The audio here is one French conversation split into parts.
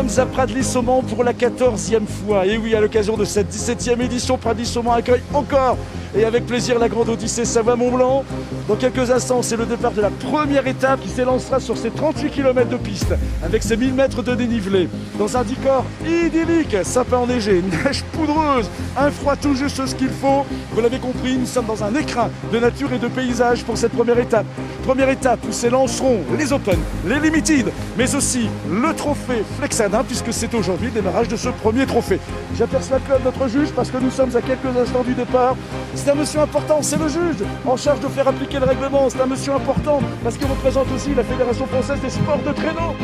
sommes à Pradly-Saumon pour la 14e fois. Et oui, à l'occasion de cette 17e édition, Pradly-Saumon accueille encore et avec plaisir la Grande Odyssée Savoie-Mont-Blanc. Dans quelques instants, c'est le départ de la première étape qui s'élancera sur ces 38 km de piste avec ses 1000 mètres de dénivelé. Dans un décor idyllique, sapin enneigé, neige poudreuse, un froid tout juste ce qu'il faut. Vous l'avez compris, nous sommes dans un écrin de nature et de paysage pour cette première étape. Première étape où s'élanceront les Open, les Limited, mais aussi le trophée Flexadin, puisque c'est aujourd'hui le démarrage de ce premier trophée. J'aperçois Claude, notre juge, parce que nous sommes à quelques instants du départ. C'est un monsieur important, c'est le juge en charge de faire appliquer le règlement. C'est un monsieur important parce qu'il représente aussi la Fédération française des sports de traîneau.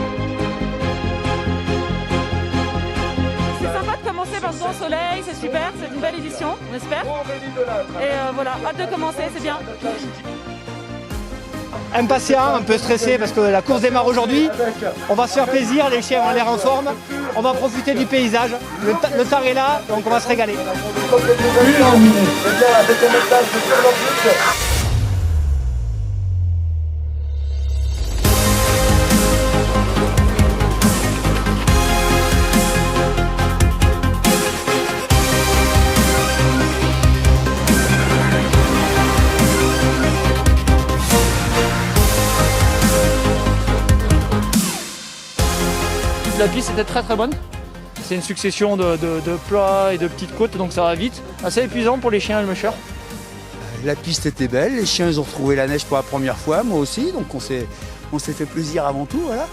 C'est sympa de commencer par ce grand soleil, c'est super, c'est une belle édition, on espère. Et voilà, hâte de commencer, c'est bien. Impatient, un peu stressé parce que la course démarre aujourd'hui. On va se faire plaisir, les chiens ont l'air en forme. On va profiter du paysage. Le temps est là, donc on va se régaler. La piste était très bonne. C'est une succession de plats et de petites côtes, donc ça va vite. Assez épuisant pour les chiens et le musher. La piste était belle, les chiens ils ont retrouvé la neige pour la première fois, moi aussi, donc on s'est fait plaisir avant tout, voilà.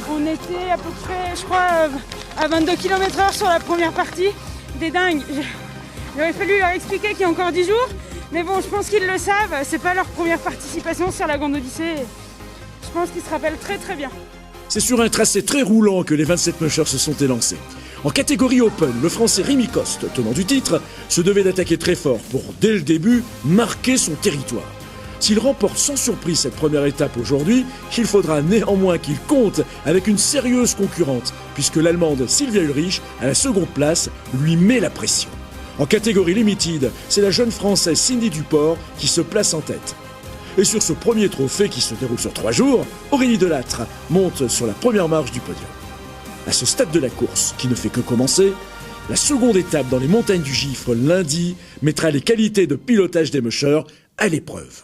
On était à peu près, je crois, à 22 km/h sur la première partie. Des dingues. Il aurait fallu leur expliquer qu'il y a encore 10 jours, mais bon, je pense qu'ils le savent, c'est pas leur première participation sur la Grande Odyssée. Je pense qu'ils se rappellent très bien. C'est sur un tracé très roulant que les 27 mushers se sont élancés. En catégorie Open, le Français Rémi Coste, tenant du titre, se devait d'attaquer très fort pour, dès le début, marquer son territoire. S'il remporte sans surprise cette première étape aujourd'hui, il faudra néanmoins qu'il compte avec une sérieuse concurrente, puisque l'Allemande Sylvia Ulrich, à la seconde place, lui met la pression. En catégorie Limited, c'est la jeune Française Cindy Duport qui se place en tête. Et sur ce premier trophée qui se déroule sur 3 jours, Aurélie Delattre monte sur la première marche du podium. À ce stade de la course, qui ne fait que commencer, la seconde étape dans les montagnes du Gifre lundi mettra les qualités de pilotage des mushers à l'épreuve.